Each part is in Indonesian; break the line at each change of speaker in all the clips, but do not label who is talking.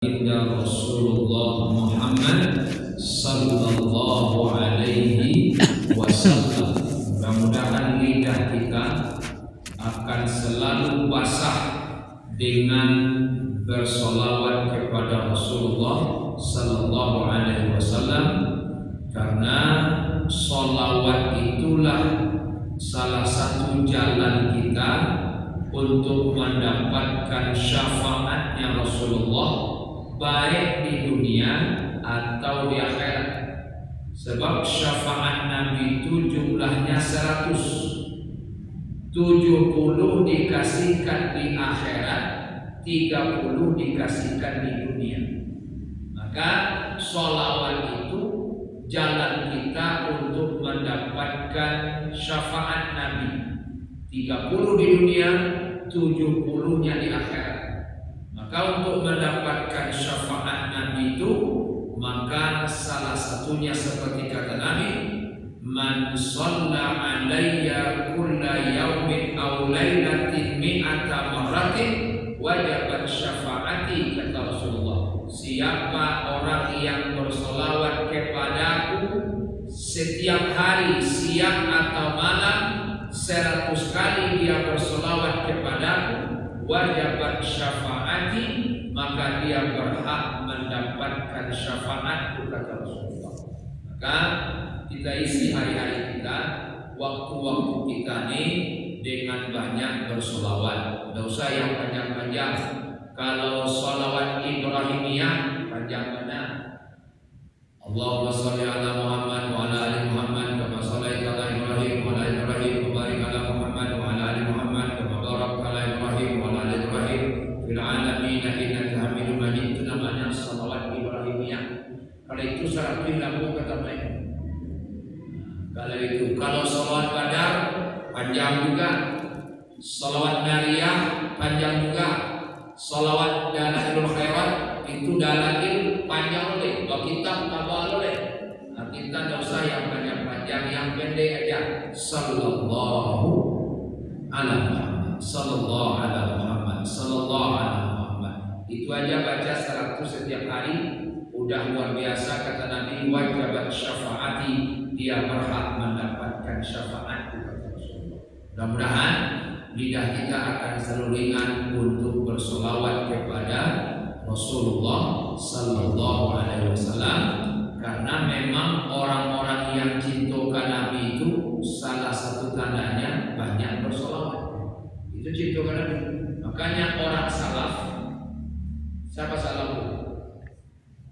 Inda Rasulullah Muhammad sallallahu alaihi wasallam. Mudah-mudahan lidah kita akan selalu basah dengan bersolawat kepada Rasulullah sallallahu alaihi wasallam, karena solawat itulah salah satu jalan kita untuk mendapatkan syafaatnya Rasulullah, baik di dunia atau di akhirat. Sebab syafaat Nabi itu jumlahnya 100, 70 dikasihkan di akhirat, 30 dikasihkan di dunia. Maka sholawat itu jalan kita untuk mendapatkan syafaat Nabi, 30 di dunia, 70-nya di akhirat. Maka untuk mendapatkan syafaat Nabi itu, maka salah satunya seperti kata Nabi, man shalla alayya kulla yaumin aw lailatin mi'ata marratin wajabat syafaati, kata Rasulullah. Siapa orang yang bersolawat kepadaku setiap hari, siang atau malam, 100 kali dia bersolawat kepadaku, wajibat syafaati, maka dia berhak mendapatkan syafaatku, kata Rasulullah. Maka kita isi hari-hari kita, waktu-waktu kita ini dengan banyak bersolawat. Tidak usah yang panjang-panjang. Kalau solawat Ibrahimiyah panjang mana? Allahumma sholli ala Muhammad wa ala ali Muhammad kama shallaita ala Ibrahim wa ala Ibrahim wa barik ala Muhammad wa ala ali Muhammad kama barakta ala Ibrahim wa ala ali Ibrahim fil alamin innaka Hamidum Majid. Itu namanya salawat Ibrahimiyah. Kalau itu syarat lagu kata mereka. Kalau salawat Badar panjang juga, salawat Nariyah panjang juga, salawat Dalailul Khairat itu dalail panjang oleh, kalau kita tabal oleh. Nah, kita tidak usah yang panjang-panjang, yang pendek aja. Sallallahu ala Muhammad, sallallahu ala Muhammad, sallallahu ala Muhammad. Itu aja baca 100 setiap hari, udah luar biasa. Kata Nabi, wajibat syafaati, dia berhak mendapatkan syafaat, kata Rasulullah. Mudah-mudahan lidah kita akan selalu ringan untuk bersolawat kepada Rasulullah sallallahu alaihi wasallam, karena memang orang-orang yang cintakan Nabi itu salah satu tandanya banyak bersolawat. Itu cintakan Nabi. Makanya orang salaf, siapa salaf?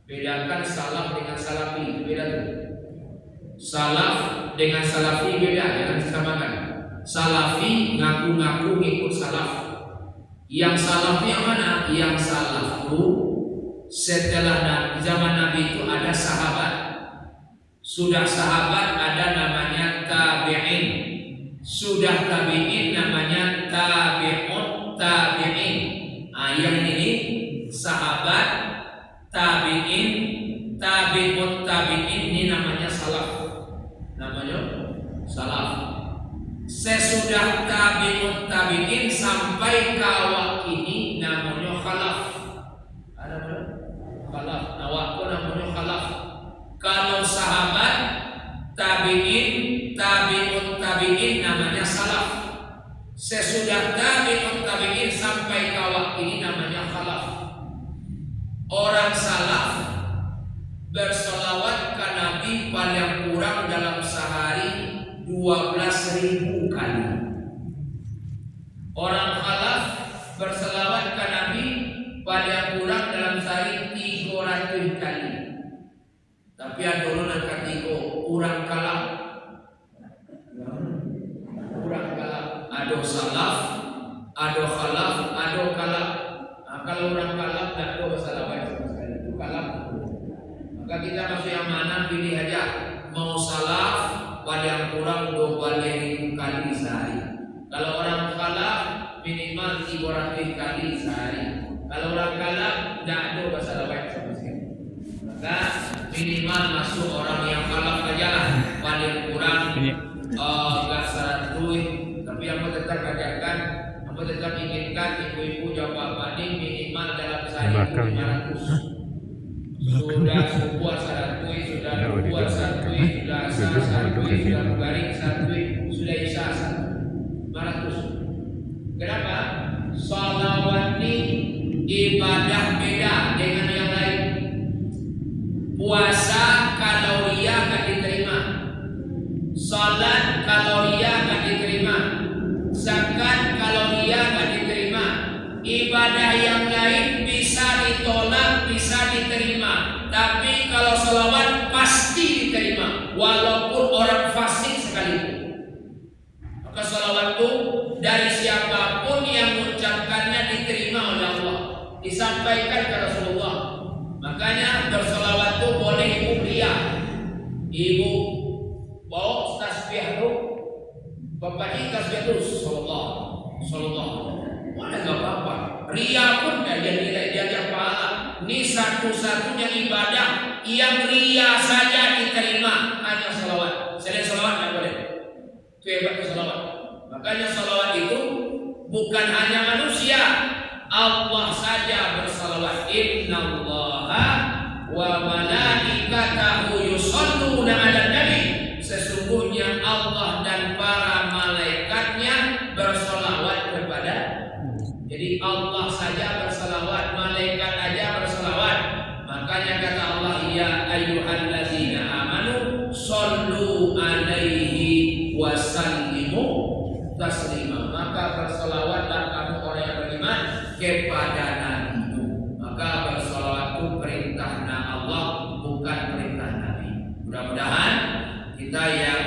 Bedakan salaf dengan salafi, beda tuh. Salaf dengan salafi beda, jangan disamakan. Salafi ngaku-ngaku ngikut salaf. Yang salaf yang mana? Yang salaf itu setelah zaman Nabi itu ada sahabat. Sudah sahabat ada namanya tabi'in. Sudah tabi'in namanya tabi'un tabi'in. Yang ini sahabat, tabi'in, tabi'un tabi'in, ini namanya salaf. Namanya salaf. Sesudah tabi'un tabi'in sampai kawak ini namanya khalaf. Ada khalaf. Awak namanya khalaf. Kalau sahabat, tabi'in, tabi'un tabi'in namanya salaf. Sesudah tabi'un tabi'in sampai kawak ini namanya khalaf. Orang salaf bersolawat ke Nabi paling kurang dalam sehari 12.000 kali. Orang khalaf berselawat ke Nabi paling kurang dalam sehari 300 kali. Tapi ada orang ketiga orang kalaf. Orang kalaf, ada salaf, ada khalaf, ada kalaf. Nah, kalau orang kalaf tidak ada berselawat sama sekali, itu kalaf. Maka kita masuk yang mana, pilih aja. Mau salaf paling kurang 20.000 kali sehari. Kalau orang khalaf minimal 300 kali sehari. Kalau orang khalaf tidak ada berselawat sama sekali. Maka minimal masuk orang yang khalaf aja lah, paling kurang enggak 100. Tapi yang mau tetap ajarkan tetap inginkan ibu-ibu Jawa Bani minimal dalam sehari 500. Sudah sebuah sarapui, sudah dua sarapui, sudah asa sarapui, sudah garing sarapui, sudah isa sarapui. 500. Kenapa? Sholawat ini ibadah beda dengan yang lain. Puasa kaloriah gak diterima, salat kaloriah gak diterima, zakat kaloriah gak diterima. Ibadah yang lain bisa ditolak, bisa diterima, tapi kalau sholawat pasti diterima, walaupun orang fasik sekalipun. Maka sholawat itu dari siapapun yang mengucapkannya diterima oleh Allah, disampaikan ke Rasulullah. Makanya bersolawat itu boleh ibu pria, ibu bawa tasbih itu, bapak ini tasbih itu sallallahu. Mana nggak apa-apa. Ria pun dia pahala. Ini satu-satunya ibadah yang ria saja diterima, hanya salawat. Selain salawat nggak boleh. Itu hebatnya salawat. Makanya salawat itu bukan hanya manusia, Allah saja bersalawat. Innallaha wa malaikatahu yusholluna 'alan nabi. Sesungguhnya Allah dan para malaikatnya bersalawat kepada. Jadi Allah saja bersalawat, malaikat aja bersalawat. Makanya kata Allah, ya ayyuhallazina amanu shollu 'alaihi wa sallimu taslima. Maka bersalawatlah kamu orang yang beriman kepada Nabi itu. Maka bersalawat itu perintah Allah, bukan perintah Nabi. Mudah-mudahan kita yang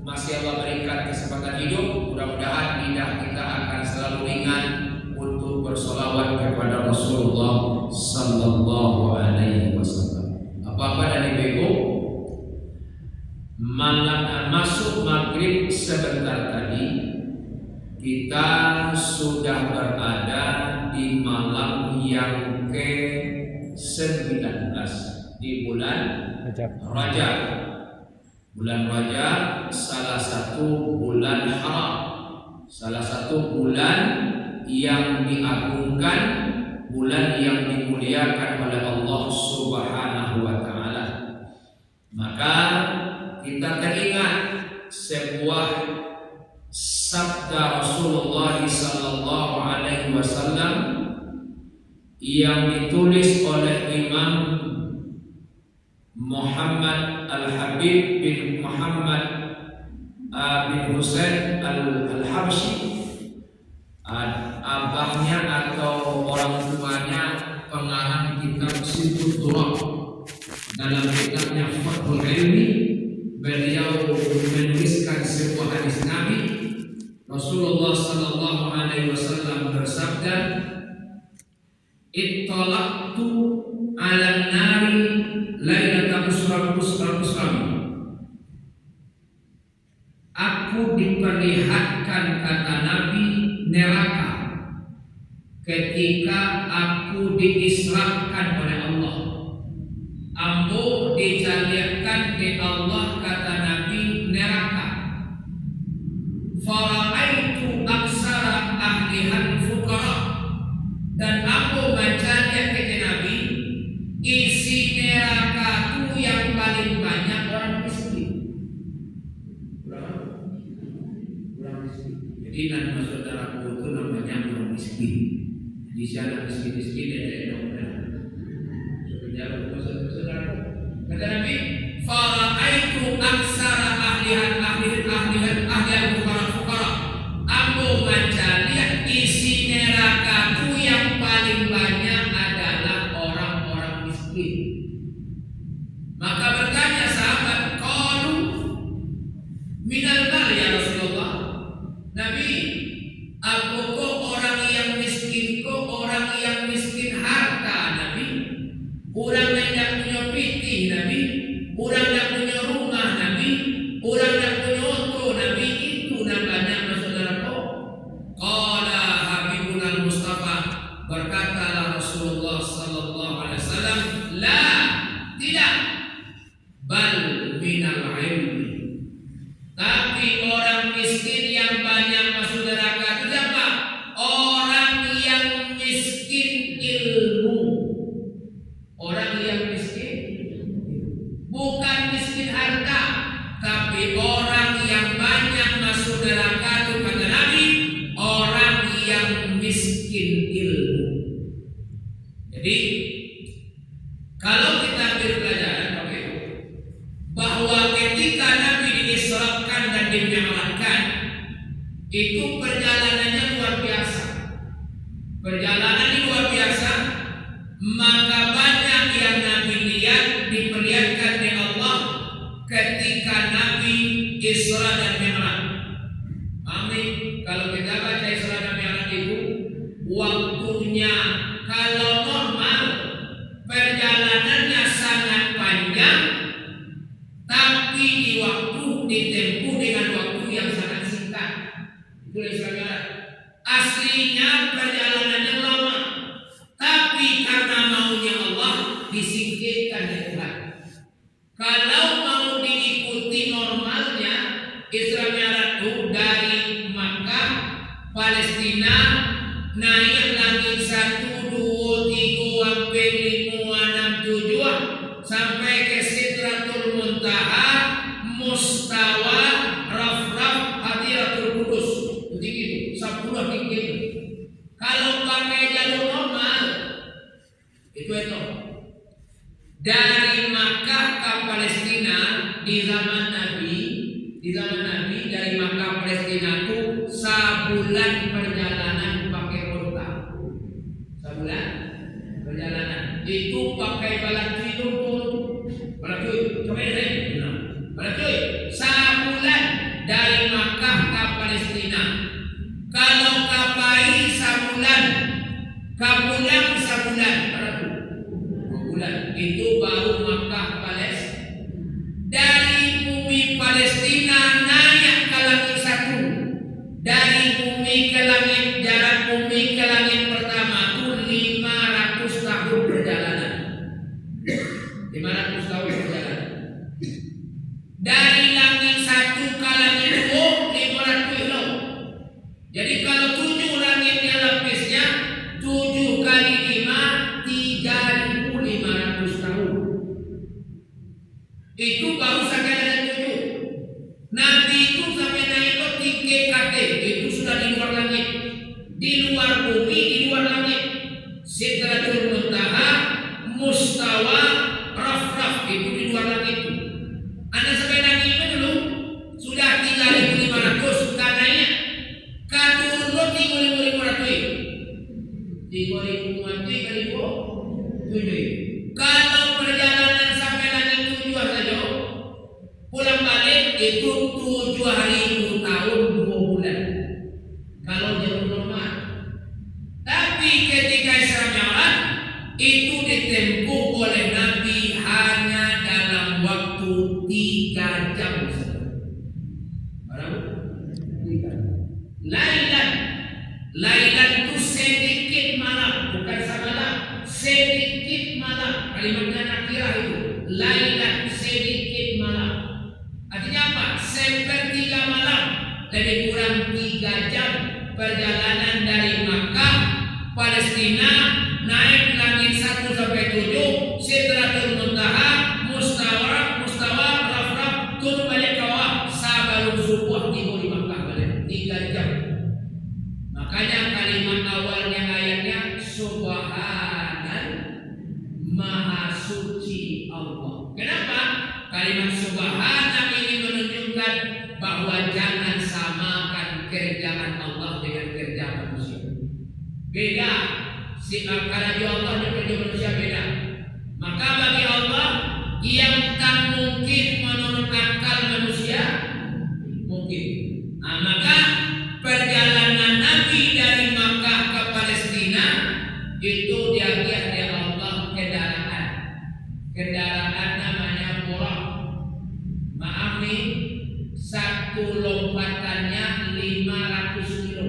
masih Allah berikan kesempatan hidup, mudah-mudahan lidah kita akan selalu ringan untuk bersalawat kepada Rasulullah Sallallahu Alaihi Wasallam. Apa-apa dan ibu, malam masuk maghrib sebentar tadi, kita sudah berada di malam yang ke-19 di bulan Rajab. Bulan Rajab salah satu bulan haram, salah satu bulan yang diagungkan, bulan yang dimuliakan oleh Allah Subhanahu wa taala. Maka kita teringat sebuah sabda Rasulullah sallallahu alaihi wasallam yang ditulis oleh Imam Muhammad Al-Habib bin Muhammad bin Husain Al-Habsyi, abahnya atau orang tuanya pengarang kitab Sifut Durab. Dalam kitabnya Fathul Ilmi, beliau menuliskan sebuah hadis Nabi. Rasulullah sallallahu alaihi wasallam bersabda, "Ittalaqtu 'alan nari lailatan usram." Aku diperlihatkan, kata Nabi, neraka ketika aku diisrakan oleh Allah. Ambo dijadikan di Allah, kata Nabi, neraka. Fara'aitu aksara ahlihan fuqara, dan aku baca ke Nabi, isi neraka itu yang paling banyak orang miskin. Orang miskin. Jadi nama saudaraku itu namanya orang miskin. Di sana miskin-miskin ada orang. Saudara, kata Nabi, fara'aitu aksara ahlihan fuqara. Aku baca lihat isi neraka itu yang paling banyak adalah orang-orang miskin. Maka bertanya sahabat, qalu minal mal ya Rasulullah. Nabi, apakah orang yang miskin kok orang yang miskin harta, Nabi? Orang yang tidak punya pitih, Nabi. Orang yang punya rumah, Nabi. Orang yang punya oto, Nabi. Itu namanya saudaraku. Qala Habibun al-Mustafa, berkatalah Rasulullah sallallahu alaihi wasallam, la, tidak, bal minal ilmi. Tapi orang miskin yang banyak masuk neraka itu siapa? Orang yang miskin, bukan miskin harta, tapi orang yang banyak masuk neraka itu kata Nabi, orang yang miskin ilmu. Jadi kalau kita ambil pelajaran bahwa ketika Nabi diisrakan dan dimi'rajkan, itu perjalanannya luar biasa. Perjalanan luar biasa, maka banyak yang Nabi lihat diperlihatkan oleh Allah ketika Nabi Isra dan Mi'raj. Amin. Kalau kita baca Isra dan Mi'raj itu waktunya kalau normal perjalanannya sangat panjang, tapi di waktu ditempuh dengan waktu yang sangat singkat. Itu Isra Mi'raj. Aslinya perjalanannya lama, tapi karena maunya Allah disingkirkan oleh Tuhan. Kalau mau diikuti normalnya, Isra Mi'raj itu dari Makkah, Palestina, naik langit 1, 2, 3, sampai 5, 6, 7, sampai ke Sidratul Muntaha, Mustawa, Rafraf, Hadiratul Qudus. Begitu, 10 tinggi. Kalau pakai jalur normal, itu dari Makkah ke Palestina di zaman Nabi dari Makkah Palestina itu sebulan perjalanan pakai onta. Sebulan perjalanan itu pakai balatui lumpur. Balatui, coba ini. Balatui, sebulan dari Makkah ke Palestina. Kalau kapai sebulan, kapulang sebulan, bulan itu baru Makkah Palestina. Dari bumi Palestina naik ke langit 1. Dari bumi ke langit, jarak bumi ke langit pertama itu 500 tahun perjalanan. 500 tahun perjalanan. Dari langit 1 ke langit 2 500 kilo. Jadi kalau 7 langitnya lapisnya 7 kali 5 3.500 tahun. Itu baru sampai dengan 7. Nabi itu sampai naik ke tinggi kate, itu sudah di luar langit, di luar bumi, di luar langit. Sidratul Muntaha, Mustawa, Rafraf itu di luar langit. Anda sampai langit itu dulu sudah 3.500 katanya. Katurun 3.500. 3.500 kali 7. Kalau perjalanan sampai langit 7 saja, pulang balik itu 7.000 tahun 2 bulan. Kalau jalur normal. Tapi ketika Isra Mi'raj itu ditempuh oleh Nabi hanya dalam waktu 3 jam saja. Berapa? 3. Lailan itu sedikit malam, bukan semalam. Sedikit malam, kalimatnya nakirah itu. Lailan sedikit malam. Artinya apa? Sepertiga malam, lebih kurang 3 jam perjalanan dari Makkah, Palestina, naik langit 1 sampai 7, Sidratul Muntaha, Mustawa, Rafraf, turun balik ke bawah, sabalun subuh tiba di Makkah balik 3 jam. Makanya kalimat awalnya ayatnya Subhanal Maha Suci Allah. Kenapa? Kalimat Subhanal ini menunjukkan bahwa jangan samakan kerjaan Allah dengan kerja manusia. Beda. Karena di Allah dan kerja manusia beda. Maka bagi Allah yang tak mungkin menurut akal manusia mungkin. Maka perjalanan Nabi dari Makkah ke Palestina itu diajar oleh Allah kendaraan. Kendaraan namanya Buraq. Maaf nih, satu lompatannya 500 kilo.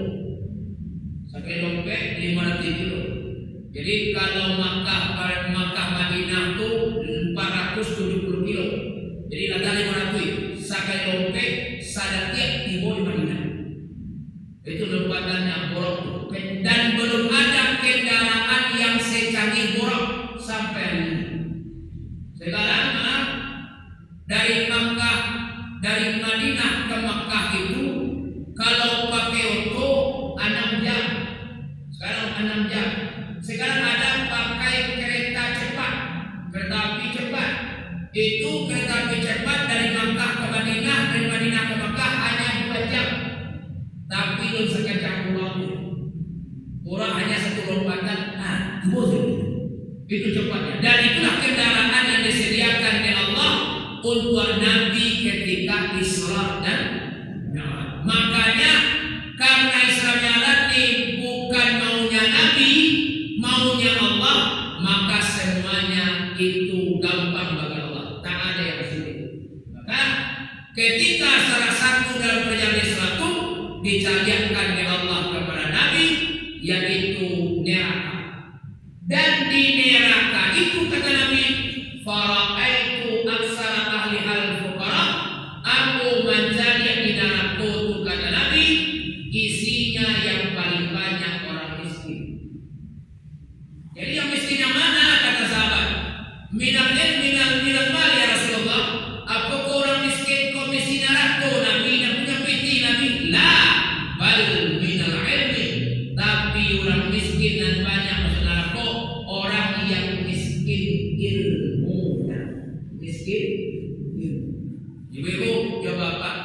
Sampai lompat 500 kilo. Jadi kalau Makkah Madinah itu 470 kilo. Jadi lada 500. Sampai lompat sadatiak di bawah Madinah. Itu lompatannya Buraq. Dan belum ada kendaraan yang secanggih Buraq sampai hari ini. itu kalau pakai auto 6 jam. Sekarang 6 jam. Sekarang ada pakai kereta cepat, kereta api cepat. Itu kereta api cepat dari Makkah ke Madinah, dari Madinah ke Makkah hanya 2 jam. Tapi lu sekejap pulangnya. Orang hanya 1 lompatan, itu cepatnya. Dan itulah kendaraan yang disediakan oleh Allah untuk Nabi ketika Isra dan Mi'raj. Makanya karena Isra Mi'raj ini bukan maunya Nabi, maunya Allah, maka semuanya itu gampang bagi Allah. Tak ada yang sulit. Maka ketika salah satu dalam perjalanan Isra itu dicatatkan oleh Allah kepada Nabi, yaitu neraka. Dan di neraka itu kata Nabi, fara'aitu aksara ahli al-fuqara, aku mencari di neraka itu kata Nabi, isinya yang paling banyak orang miskin. Jadi yang miskin yang mana kata sahabat? Minal mal ya Rasulullah. Apakah orang miskin komisi neraka? Nabi nak punya piti Nabi? La, bal minal ilmi. Tapi orang miskin dan banyak masuk neraka orang yang miskin ilmu. Miskin ilmu. Ibu-ibu, ya bapak.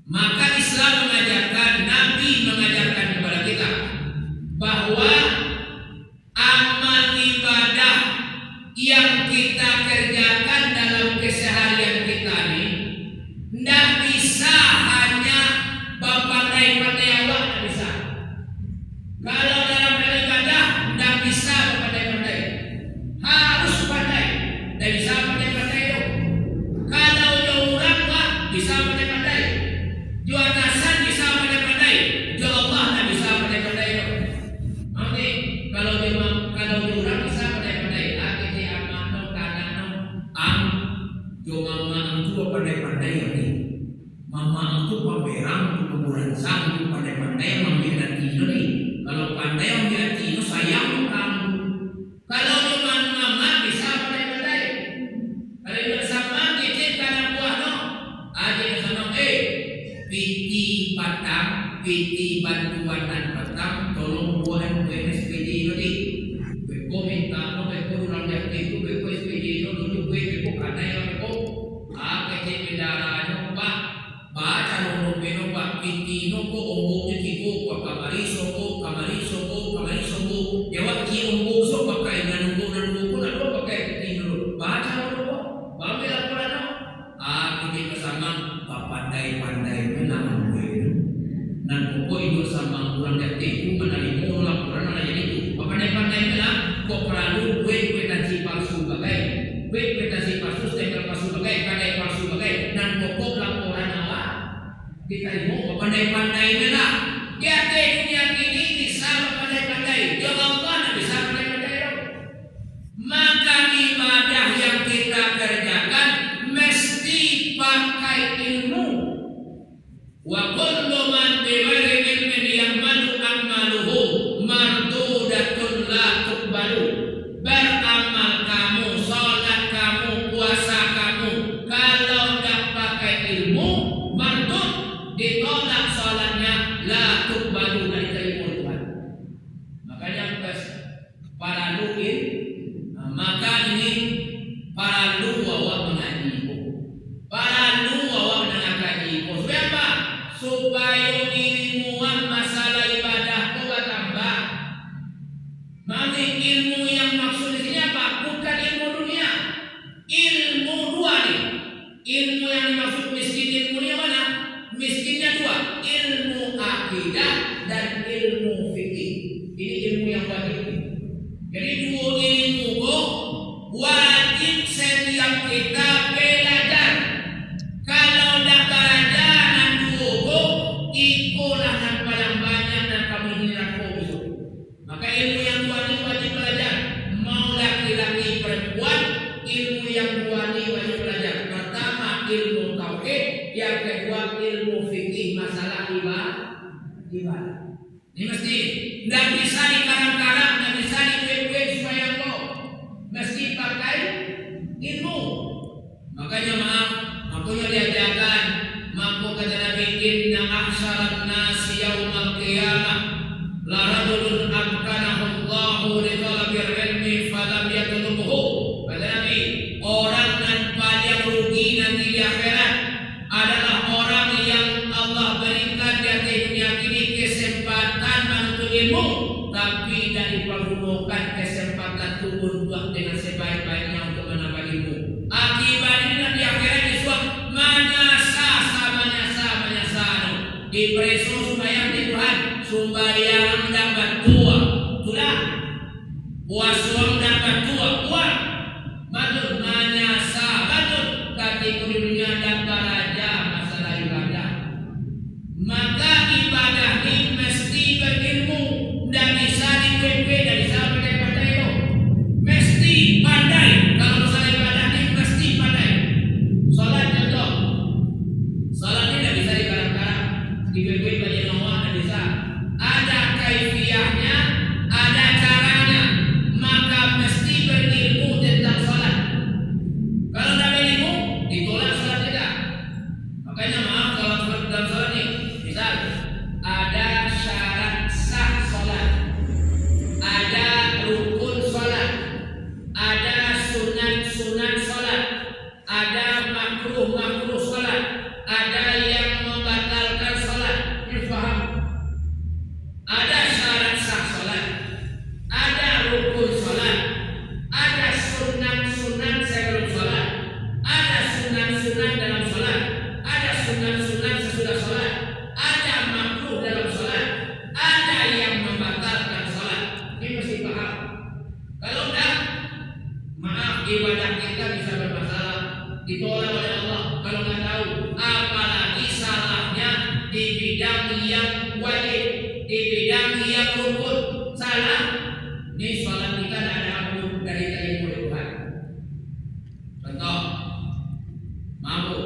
Maka Islam mengajarkan, Nabi mengajarkan kepada kita bahwa amal ibadah yang kita kerjakan dalam keseharian kita ini tidak bisa hanya pandai-pandai awak, tidak bisa. Kalau dalam hal ibadah tidak bisa pandai-pandai, harus pandai. Tidak bisa pandai-pandai itu. Kalau jauh orang wah bisa pandai-pandai, jauh atasan bisa pandai-pandai, jauh Allah tidak bisa pandai-pandai itu. Nanti kalau jauh orang bisa pandai-pandai, akhirnya amanah kanan jauh mama itu pandai-pandai ini. Mama itu pamerang kuburan sang itu pandai-pandai mengira tino nih. Kalau pandai mengira tino sayang kamu. Kalau cuma mama bisa pandai-pandai. Kalau tidak sama kita karena buah no. Aja sama piti patang, piti bantuan dan patang, tolong buat SPD ini. Beko minta no, beko orang jati itu, beko SPD itu, tunjuk beko karena yang beko. Kecil kendaraannya pak. Baca nomor beno pak piti no ko omboknya tiko pak kamariso ko jawab ki ombok so pakai nanungko ko na do pakai piti no baca nomor ko bambil laporan no kita bersama pandai-pandai menang gue nan ko ibu sama orang jati menerima laporan ala jadi itu pandai-pandai menang kok perlu gue tansi palsu bagai gue tansi palsu stempel palsu bagai kadai palsu bagai nan pokok laporan kita mau pandai-pandai lah. Dia dunia ini bisa pandai-pandai. Jangan Allah bisa pandai-pandai. Maka ibadah yang kita kerjakan mesti pakai ilmu. Wa kullu man bighairi ilmin ya'malu amaluhu mardudatun la tuqbalu. Beramal kamu, salat kamu, puasa kamu, kalau tidak pakai ilmu mardud, ditolak salatnya, la tuqbalu, dari terima Tuhan. Makanya para luin, maka ini para lu awak mengaji, para lu awak mengaji. Supaya apa? Supaya ilmuwan masalah ibadah kau tambah. Nanti ilmu yang maksud di sini apa? Bukan ilmu dunia, ilmu dua nih. Ilmu yang dimaksud miskin ilmunya mana? Miskinnya dua, ilmu akidah dan ilmu fikih. Ini ilmu yang wajib. Jadi dua ilmu wajib setiap kita belajar. Kalau tidak belajar dan dua ikulah yang paling banyak dan kamu diraku. Maka ilmu yang dua ini wajib belajar. Mau laki-laki perempuan, ilmu yang dua ini wajib belajar. Pertama ilmu tauhid, yang kedua ilmu fikih masalah ibadah. Ini mesti tidak bisa dikarang-karang, tidak bisa dibuat supaya kau mesti pakai ilmu. Makanya makanya diajarkan Mampu kata Nabi, inna ahsyaran nasi yaumal qiyamah la rajulun amkanahu Allahu li talabil ilmi falam yatlubhu. Kata Nabi, orang yang paling rugi nanti di akhirat adalah orang yang Allah berikan di dunia ini kesempatan menuntut ilmu, tapi tidak dipergunakan kesempatan turun buah dengan sebaik-baiknya untuk menambah ilmu. Akibatnya di akhirat disuap manyasa di preso sembahyang di Tuhan, sembahyang dapat tua, tulah puasa dapat tua, betul manyasa, betul kategori dunia dan baraja masalah ibadah. Maka ibadah ini mesti berilmu, dan bisa dipepet, dan bisa pandai itu, mesti pandai. Kalau masalah ibadah ini mesti pandai. Salat contoh, salat ini tidak bisa digarang-garang, dipepet banyak nomor, dan bisa ada kaifiahnya, ada caranya. Maka mesti berilmu tentang salat. Kalau tidak berilmu, ditolak salat kita. Makanya maaf kalau dalam salat ini, misal ada syarat sah salat, ada rukun salat, ada sunat salat, ada makruh salat, ada yang membatalkan salat. Ini paham? Ada syarat sah salat, ada rukun salat, ada sunat sebelum salat, ada sunat dalam salat, ada sunat sesudah salat, ada makruh dalam salat, ada yang membatalkan salat. Ini mesti paham. Kalau enggak, maaf, ibadah kita bisa bermasalah, ditolak oleh Allah kalau nggak tahu. Apalagi salahnya di bidang yang wajib, di bidang yang rukun. Salah, ini salat kita tidak ada ampun dari ilmu Tuhan. Contoh, mampu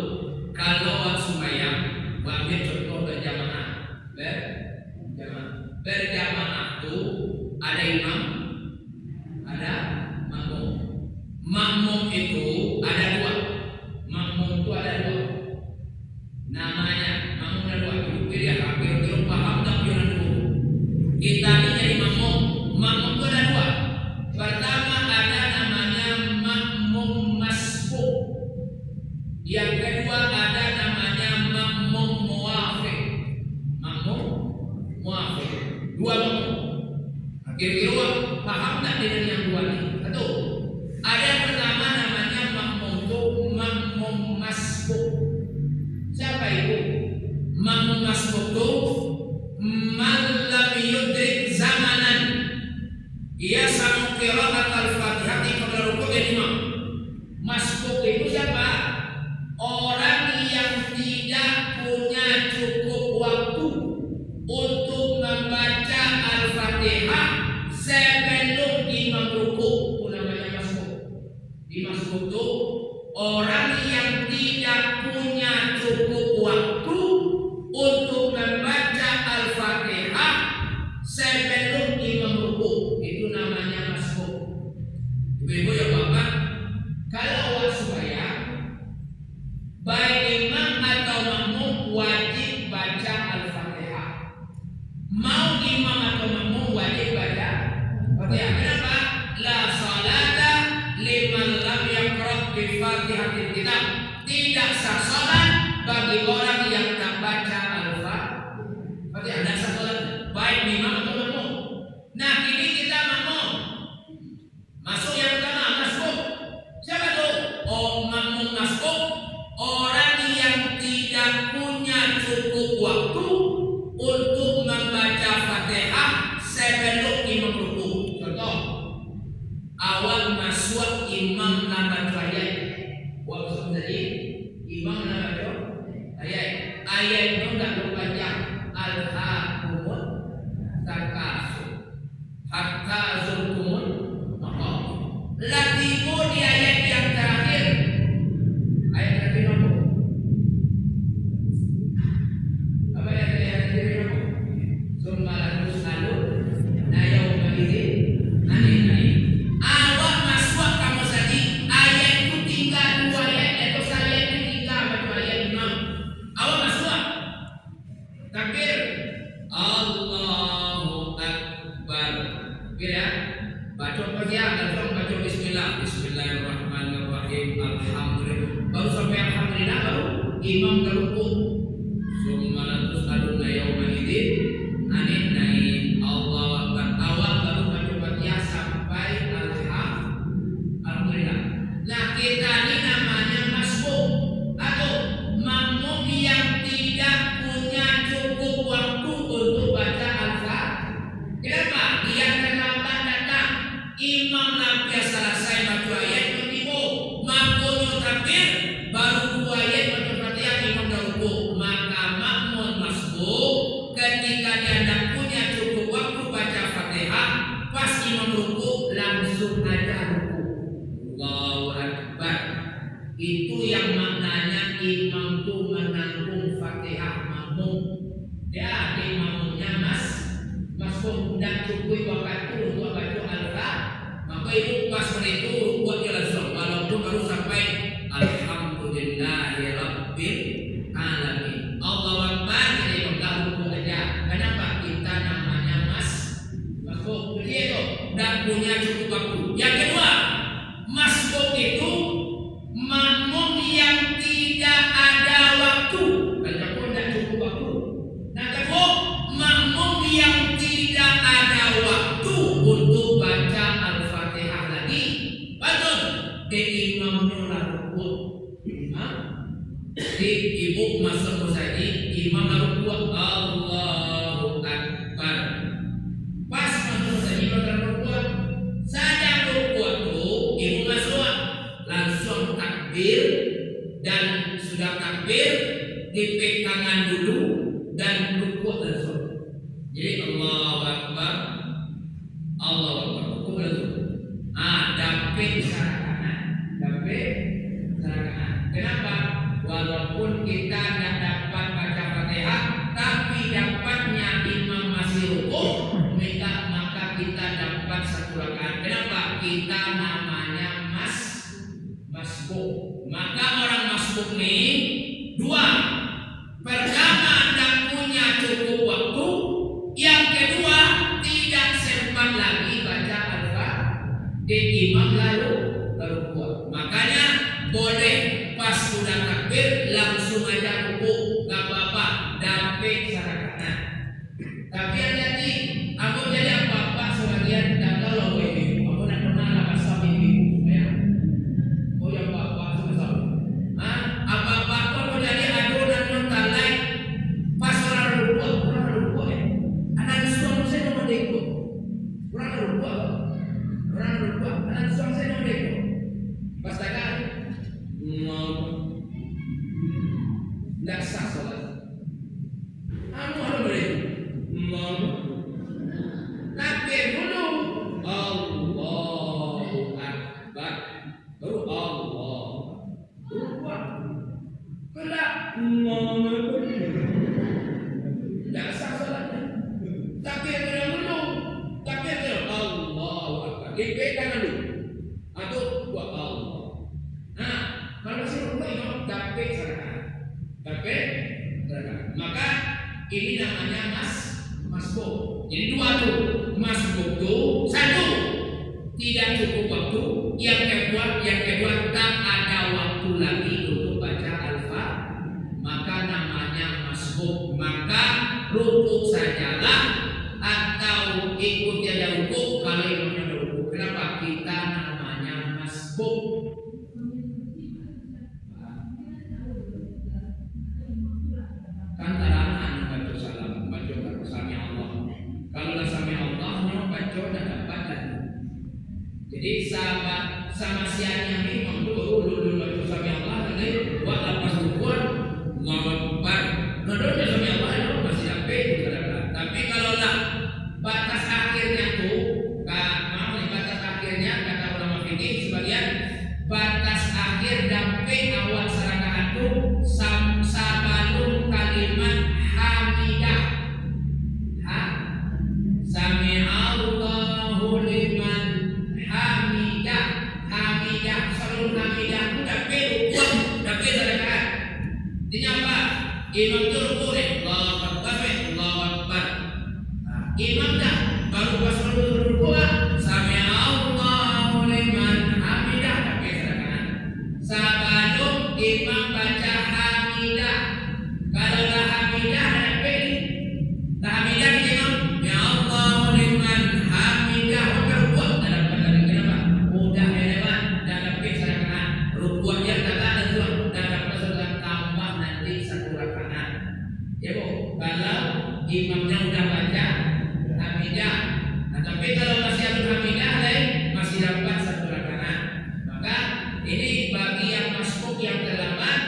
kalau sembahyang, ambil contoh berjamaah. Berjamaah itu ada imam, ada makmum. Makmum itu ada dua. Makmum itu ada dua. Namanya makmum ada dua. Pilih hampir paham tak pikiran dulu. Kita ini jadi makmum. Makmum itu ada dua. Pertama ada namanya makmum masbuk. Yang kedua ada namanya makmum muafiq. Makmum muafiq. Dua makmum. Kira-kira paham tak dengan yang dua ini? Betul. Ada yang pertama namanya makmum itu makmum masbuk. Siapa itu? Makmum masbuk itu man lam yudrik zamanan. Ia sama qiraat al-Fatihah qabla rukuk imam. Masbuk itu siapa? Orang yang tidak punya cukup waktu untuk membaca al-Fatihah sebelum imam rukuk. Itu namanya masbuk. Di masbuk itu orang yang tidak punya cukup waktu untuk membaca al-Fatihah sebelum imam rukuk. Itu namanya masbuk. Ibu-ibu ya bapak, kalau awak sembahyang, baik imam atau makmum wajib baca al-Fatihah. Mau imam atau makmum wajib baca Fatihah. Kenapa? La salata liman lam yaqra bi Fatihatil kitab. Tidak sah salat bagi orang yang tak baca al-Fatihah. Tidak sah salat baik imam atau makmum. Nah, ini kita makmum. Masuk yang pertama masbuk. Siapa tuh? Oh, makmum masbuk. Orang yang tidak punya cukup waktu untuk membaca Fatihah sebelum imam rukuk. Contoh, awal masuk imam nak baca ayat. Waktu tadi imam nak baca ayat. Ayat itu tak berbaca al-haakumut takasur hatta zurtumul maqabir. Latimu di ayat yang terakhir. Ayat terakhir apa? Apa ayat terakhir apa? Summalan musnadun na yauma idzin ani. Awak masuk kamu tadi ayat itu tinggal dua ayat, atau saya itu tinggal satu ayat imam. Awak masuk imam terukuk. Summa latus'alunna yawma idzin 'anil na'im. Allahu Akbar. Awal baru baca Fatihah sampai alhamdulillah. Nah, kita ini namanya masbuk atau makmum yang tidak punya cukup waktu untuk baca Al-Fatihah. Kenapa? Dia terlambat datang. Imam lampias selesai baca ayat bertiga, makmum takbir baru 2 ayat baca Fatihah, imam dah rukuk. Maka makmum masbuk ketika dia tidak punya cukup waktu baca Fatihah, pas imam rukuk langsung aja rukuk. Allahu Akbar. Itu yang maknanya imam tu menanggung Fatihah makmum. Ya, imamnya masbuk tidak cukup waktu untuk baca Al-Fatihah. Maka itu pas itu rukuk dia langsung, walaupun baru sampai Alhamdulillahirabbil alamin. Allahu Akbar, jadi pegang rukuk aja. Kenapa? Kita namanya masbuk. Jadi itu tidak punya cukup waktu. Yang kedua, masbuk itu makmum yang tidak ada waktu. Kalau pun tidak cukup waktu. Nah, kedua, makmum yang tidak ada waktu untuk baca Al-Fatihah lagi. Betul. Imamnya lah rukuk. Jadi ibu masuk musajid, imam lah rukuk. Allahu Akbar. Pas masuk musajid baca rukuk, saja rukuk tu ibu masuk langsung takbir, dan sudah takbir dipek tangan dulu dan rukuk langsung. Jadi Allahu Akbar, Allahu Akbar, rukuk langsung. Dapet secara kanan, dapet secara kanan. Kenapa? Walaupun kita tidak dapat baca Fatihah, tapi dapatnya imam masih rukuk, maka kita dapat 1 rakaat. Kenapa? Kita namanya masbuk. Maka orang masbuk ini 2. Pertama, tidak punya cukup waktu. Yang kedua, tidak sempat lagi baca Al-Fatihah. Imam lalu rukuk. Makanya boleh pas sudah takbir langsung aja rukuk, gak apa-apa, dapat secara kanan. Tapi hati-hati, aku jadi apa-apa sebagian dan kalau ibu, aku nak pernah lah pasal ibu, ya. Oh ya apa-apa susah. Apa-apa aku jadi adonan yang talai pas orang rukuk ya. Anak suami saya mau ikut, orang rukuk, anak suami saya mau ikut. Pas takkan tidak sah sholat. Anu harus beribu. Takbir dulu. Allahu Akbar. Baru Allah. Rukuk. Kelak. Tidak sah sholatnya. Takbir dulu. Takbir dulu. Allahu Akbar. Dipek tangan dulu. Atau buat Allah. Nah, kalau masih rukuk imam dapat seragam. Dapat seragam. Maka ini namanya masbuk. Jadi 2 tuh. Masbuk tuh 1, tidak cukup waktu. Yang kedua tak ada waktu lagi untuk baca Al-Fatihah. Maka namanya masbuk. Maka rukuk sajalah atau ikut dia rukuk kalau imamnya rukuk. Kenapa? Kita namanya masbuk. Kan tarangan baca salam, baca sami Allah. Kalau dah sami Allahnya baca dah dapat lagi. Jadi sama siangnya ni dulu baca sami Allah tadi buat lepas rukun Allahu Akbar. Menurut sami Allah itu masih dapat juga. Tapi kalau lah batas akhirnya tu, batas akhirnya kata ulama fikih sebagian batas akhir dapat awal serakaat tu sabalun kalimat hamidah. Sami Allahu liman hamidah. Hamidah sebelum hamidah tu dapat rukun, dapat serakaat. Artinya apa? Imam tu rukun Allahu Akbar, Allahu Akbar. Imam dah baru pas rukun sami Allahu liman hamidah dapat serakaat. Sebelum imam baca hamidah yang terlambat,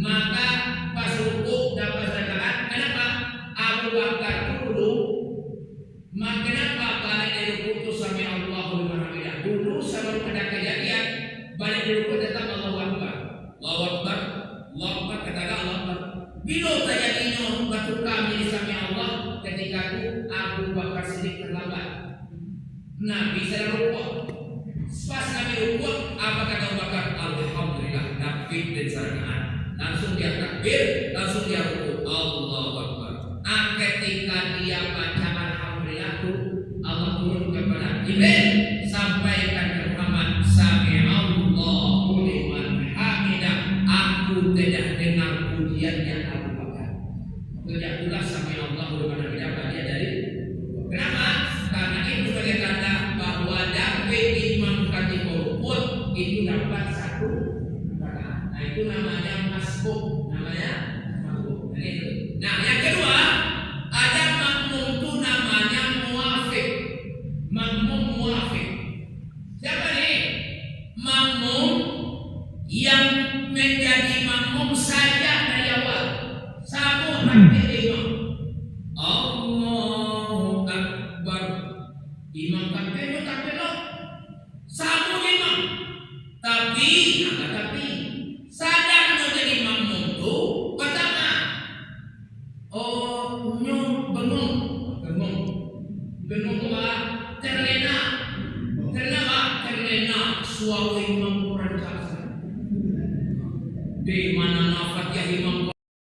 maka pas rukuk dapat rakaat. Kenapa? Abu Bakar dulu, kenapa balik dari rukuk itu sami Allahu liman hamidah? Dulu sebelum ada kejadian balik dari rukuk tetap Allahu Akbar, Allahu Akbar, Allahu Akbar, katakan Allahu Akbar. Bila terjadinya batu kami sami Allah, ketika itu Abu Bakar sedikit terlambat. Nabi sedang rukuk. Pas kami rukuk, apa kata Abu Bakar? Alhamdulillah, takbir dan rakaat. Langsung dia takbir, langsung dia rukuk. Allahu Akbar. Ketika dia baca alhamdulillah itu, Allah turun kepada Jibril, sampaikan ke Muhammad, sami Allahu liman hamidah. Aku tidak dengar pujiannya Abu Bakar. Tidak pula sami Allahu liman hamidah dia dari. Kenapa? Karena itu sebagai tanda bahwa David imam ketika rukuk itu dapat satu rakaat. Nah itu namanya masbuk, Nah yang kedua, ada makmum itu namanya muafik. Makmum muafik. Siapa nih? Makmum yang menjadi makmum saja dari awal, sama hampir imam. Allahu Akbar. Imam takbir loh. Sama imam. Tapi sadar menjadi makmum itu pertama, bengong terlena. Suara imam kurang keras. Di mana nafas ya imam